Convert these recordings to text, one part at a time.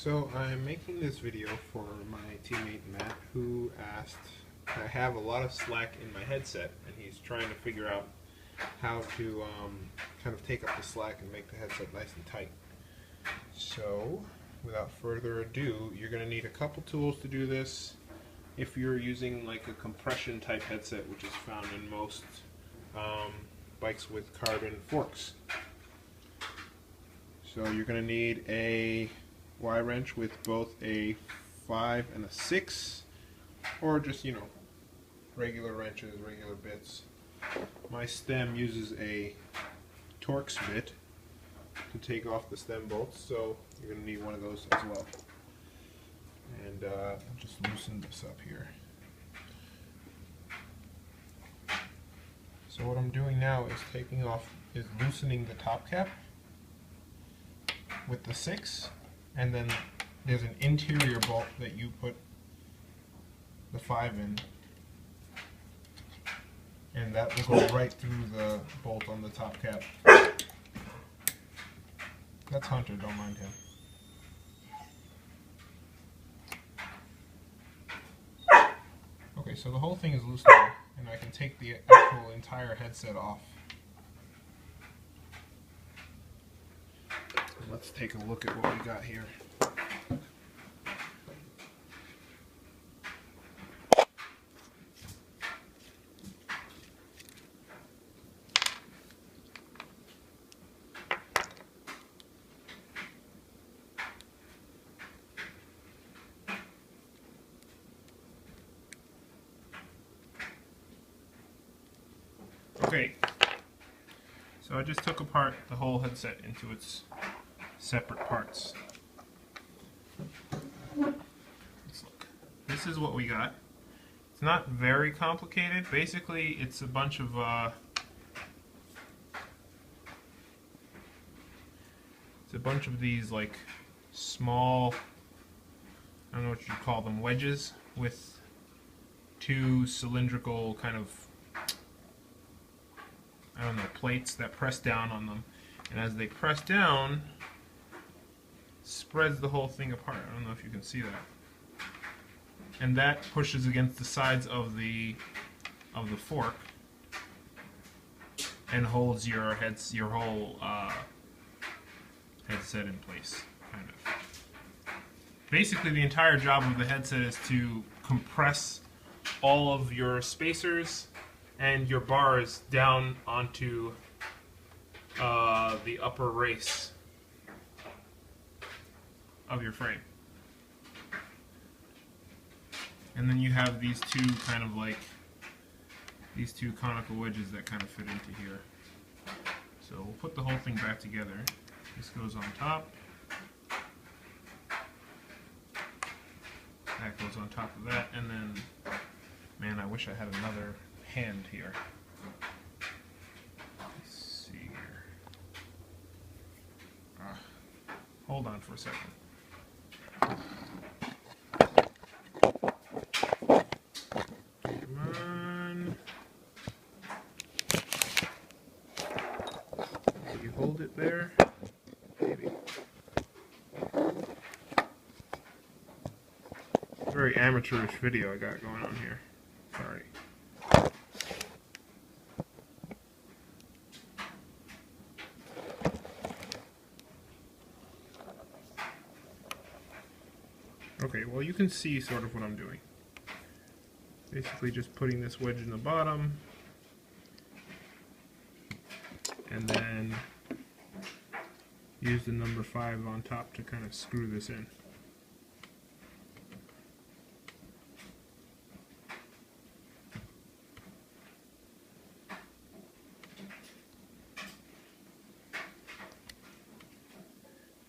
So I'm making this video for my teammate Matt, who asked, I have a lot of slack in my headset, and he's trying to figure out how to kind of take up the slack and make the headset nice and tight. So without further ado, you're going to need a couple tools to do this. If you're using like a compression type headset, which is found in most bikes with carbon forks. So you're going to need a Y wrench with both a 5 and a 6, or just, regular wrenches, regular bits. My stem uses a Torx bit to take off the stem bolts, so you're going to need one of those as well. And I'll just loosen this up here. So what I'm doing now is loosening the top cap with the 6, and then there's an interior bolt that you put the 5 in, and that will go right through the bolt on the top cap. That's Hunter, don't mind him. Okay, so the whole thing is loose now, and I can take the actual entire headset off. Let's take a look at what we got here. Okay, so I just took apart the whole headset into its separate parts. Let's look. This is what we got. It's not very complicated. Basically, it's a bunch of these like small, I don't know what you call them, wedges with two cylindrical kind of, I don't know, plates that press down on them, and as they press down, spreads the whole thing apart. I don't know if you can see that, and that pushes against the sides of the fork and holds your whole headset in place, kind of. Basically, the entire job of the headset is to compress all of your spacers and your bars down onto the upper race of your frame. And then you have these two conical wedges that kind of fit into here. So we'll put the whole thing back together. This goes on top. That goes on top of that, and then, man, I wish I had another hand here. Let's see here. Hold on for a second. Come on. Can you hold it there? Maybe. Very amateurish video I got going on here. Sorry. Okay, well, you can see sort of what I'm doing. Basically just putting this wedge in the bottom, and then use the number 5 on top to kind of screw this in.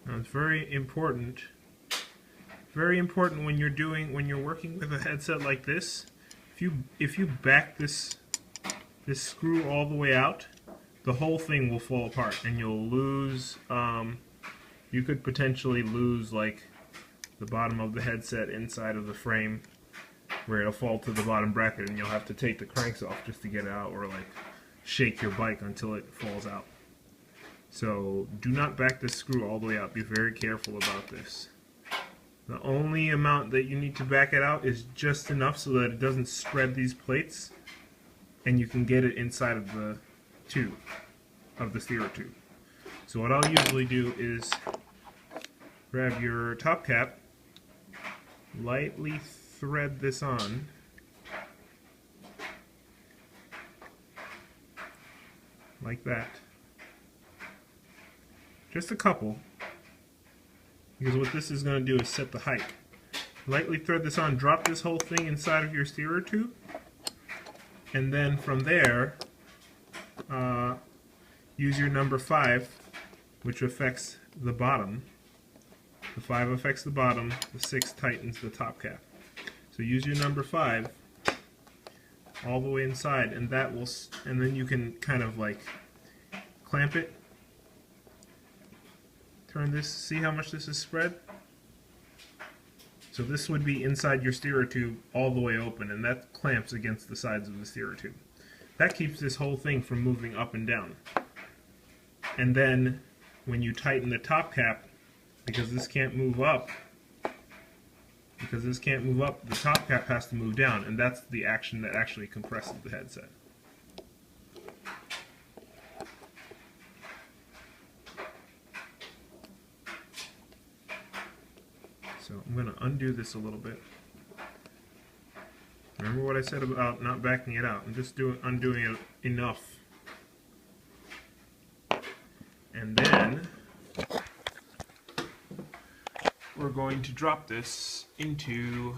Now it's very important when you're working with a headset like this. If you back this screw all the way out, the whole thing will fall apart, and you'll lose. You could potentially lose like the bottom of the headset inside of the frame, where it'll fall to the bottom bracket, and you'll have to take the cranks off just to get it out, or like shake your bike until it falls out. So do not back this screw all the way out. Be very careful about this. The only amount that you need to back it out is just enough so that it doesn't spread these plates, and you can get it inside of the tube, of the stereo tube. So what I'll usually do is grab your top cap, lightly thread this on, like that. Just a couple, because what this is going to do is set the height. Lightly thread this on, drop this whole thing inside of your stereo tube, and then from there use your number 5, which affects the bottom. The 5 affects the bottom, the 6 tightens the top cap. So use your number 5 all the way inside, and that will, and then you can kind of like clamp it. Turn this, see how much this is spread? So this would be inside your stereo tube all the way open, and that clamps against the sides of the stereo tube. That keeps this whole thing from moving up and down. And then when you tighten the top cap, because this can't move up, the top cap has to move down, and that's the action that actually compresses the headset. So I'm going to undo this a little bit. Remember what I said about not backing it out. I'm just undoing it enough. And then we're going to drop this into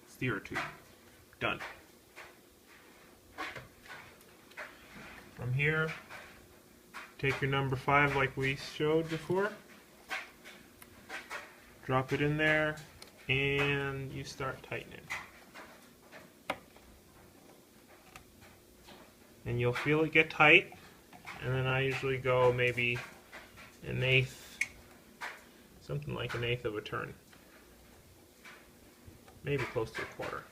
stereo tube. Done. From here, take your number 5 like we showed before. Drop it in there, and you start tightening. And you'll feel it get tight, and then I usually go maybe an eighth, something like an eighth of a turn. Maybe close to a quarter.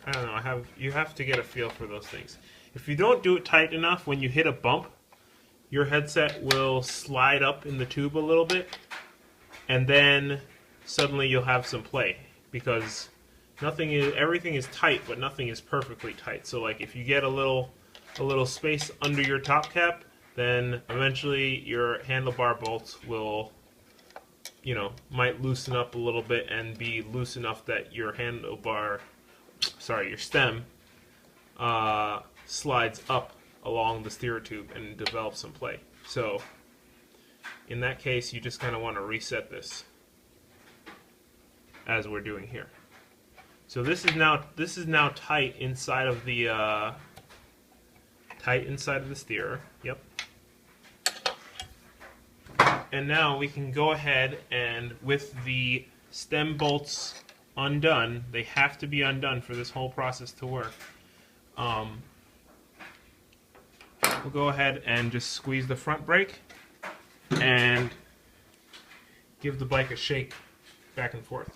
I don't know, you have to get a feel for those things. If you don't do it tight enough, when you hit a bump, your headset will slide up in the tube a little bit, and then suddenly you'll have some play, because everything is tight, but nothing is perfectly tight. So like if you get a little space under your top cap, then eventually your handlebar bolts will, might loosen up a little bit and be loose enough that your your stem slides up along the stereo tube and develop some play. So in that case, you just kind of want to reset this, as we're doing here. So this is now tight inside of the stereo. Yep. And now we can go ahead and, with the stem bolts undone, they have to be undone for this whole process to work. We'll go ahead and just squeeze the front brake and give the bike a shake back and forth.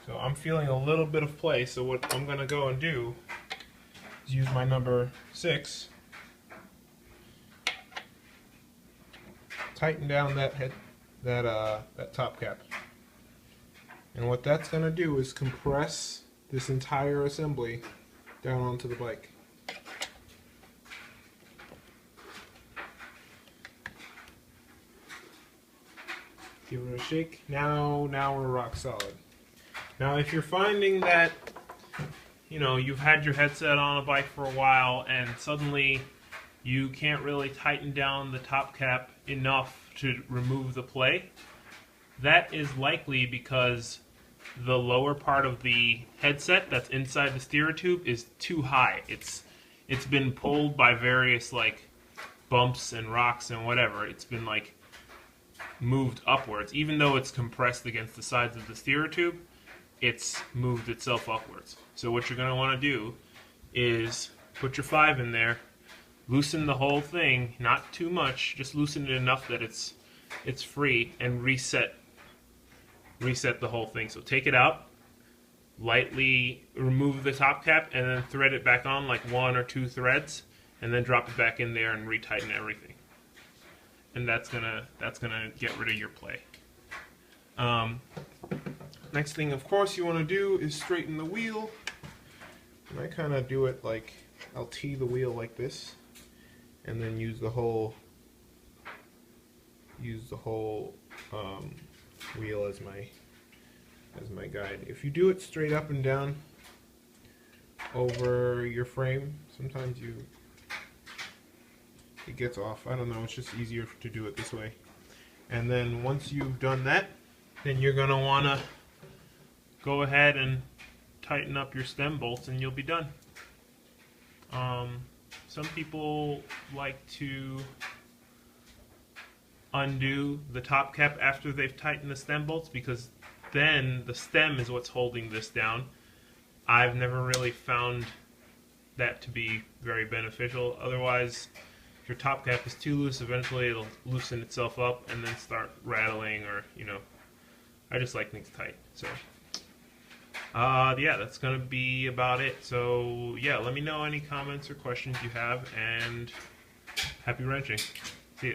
So I'm feeling a little bit of play, so what I'm going to go and do is use my number 6, tighten down that top cap. And what that's going to do is compress this entire assembly down onto the bike. Give it a shake. Now we're rock solid. Now if you're finding that you've had your headset on a bike for a while and suddenly you can't really tighten down the top cap enough to remove the play, that is likely because the lower part of the headset that's inside the stereo tube is too high. It's been pulled by various bumps and rocks and whatever. It's been moved upwards. Even though it's compressed against the sides of the stereo tube, it's moved itself upwards. So what you're going to want to do is put your 5 in there, loosen the whole thing, not too much, just loosen it enough that it's free, and reset the whole thing. So take it out, lightly remove the top cap and then thread it back on like 1 or 2 threads, and then drop it back in there and retighten everything. And that's gonna get rid of your play. Next thing, of course, you want to do is straighten the wheel. And I kind of do it like, I'll tee the wheel like this, and then use the whole wheel as my guide. If you do it straight up and down over your frame, sometimes it gets off. I don't know, it's just easier to do it this way. And then once you've done that, then you're going to want to go ahead and tighten up your stem bolts and you'll be done. Some people like to undo the top cap after they've tightened the stem bolts, because then the stem is what's holding this down. I've never really found that to be very beneficial. Otherwise, if your top cap is too loose, eventually it'll loosen itself up and then start rattling, or, you know, I just like things tight. So yeah, that's gonna be about it. So yeah, let me know any comments or questions you have, and happy wrenching. See ya.